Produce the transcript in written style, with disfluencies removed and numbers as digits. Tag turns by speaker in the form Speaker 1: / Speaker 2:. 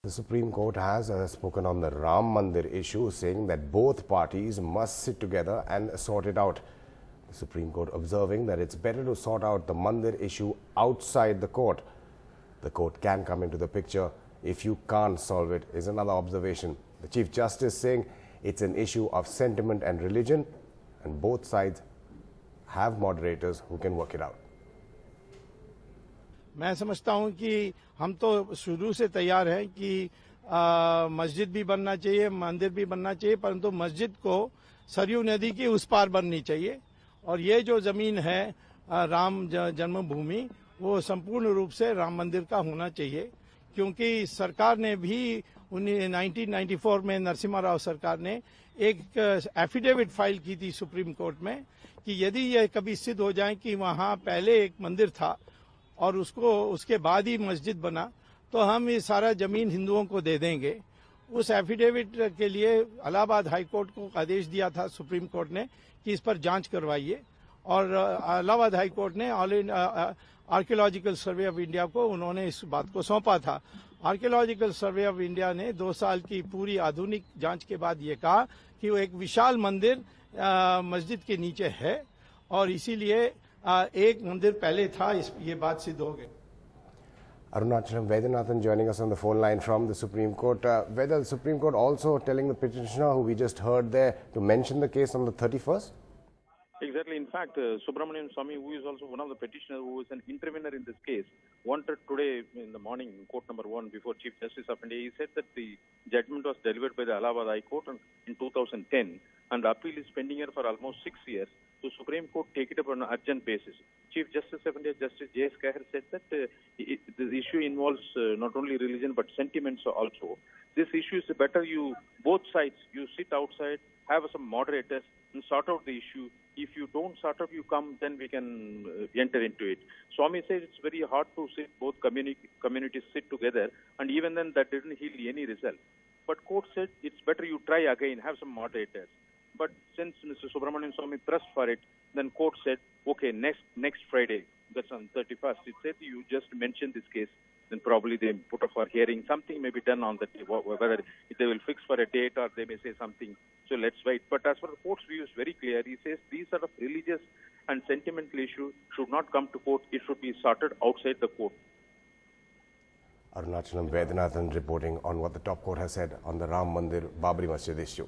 Speaker 1: The Supreme Court has spoken on the Ram Mandir issue, saying that both parties must sit together and sort it out. The Supreme Court observing that it's better to sort out the Mandir issue outside the court. The court can come into the picture if you can't solve it, is another observation. The Chief Justice saying it's an issue of sentiment and religion, and both sides have moderators who can work it out.
Speaker 2: मैं समझता हूं कि हम तो शुरू से तैयार हैं कि मस्जिद भी बनना चाहिए, मंदिर भी बनना चाहिए, परंतु मस्जिद को सरयू नदी की उस पार बननी चाहिए। और ये जो जमीन है राम जन्मभूमि, वो संपूर्ण रूप से राम मंदिर का होना चाहिए, क्योंकि सरकार ने भी 1994 में नरसिम्हा राव सरकार ने एक एफिडेविट फाइल की थी सुप्रीम कोर्ट में कि यदि यह कभी सिद्ध हो जाए कि वहां पहले एक मंदिर था और उसके बाद ही मस्जिद बना, तो हम ये सारा जमीन हिंदुओं को दे देंगे। उस एफिडेविट के लिए इलाहाबाद हाई कोर्ट को आदेश दिया था सुप्रीम कोर्ट ने कि इस पर जांच करवाइए, और इलाहाबाद हाई कोर्ट ने आर्कियोलॉजिकल सर्वे ऑफ इंडिया को उन्होंने इस बात को सौंपा था। आर्कियोलॉजिकल सर्वे ऑफ इंडिया ने 2 साल की पूरी आधुनिक जांच के बाद ये कहा कि वो एक विशाल मंदिर मस्जिद के नीचे है, और इसीलिए एक मंदिर पहले था, ये बात सिद्ध हो गई।
Speaker 1: Arunachalam Vaidyanathan joining us on the phone line from the Supreme Court. Whether the Supreme Court also telling the petitioner, who we just heard there, to mention the case on the 31st?
Speaker 3: Exactly. In fact, Subramanian Swamy, who is also one of the petitioners, who is an intervener in this case, wanted today in the morning, court number 1, before Chief Justice of India, he said that the judgment was delivered by the Allahabad High Court in 2010, and the appeal is pending here for almost 6 years. So Supreme Court take it up on an urgent basis. Chief Justice of India, Justice J.S. Khair, said that the issue involves not only religion but sentiments also. This issue is better both sides, you sit outside, have some moderators and sort out the issue. If you don't sort out, you come, then we can enter into it. Swamy says it's very hard to sit, both communities sit together, and even then that didn't yield any result. But court said it's better you try again, have some moderators. But since Mr. Subramanian Swamy pressed for it, then court said, okay, next Friday, that's on 31st, it said you just mentioned this case, then probably they put up for hearing. Something may be done on that day, whether they will fix for a date or they may say something. So let's wait. But as for the court's view, is very clear. He says these sort of religious and sentimental issues should not come to court. It should be sorted outside the court.
Speaker 1: Arunachalam Vaidyanathan reporting on what the top court has said on the Ram Mandir Babri Masjid issue.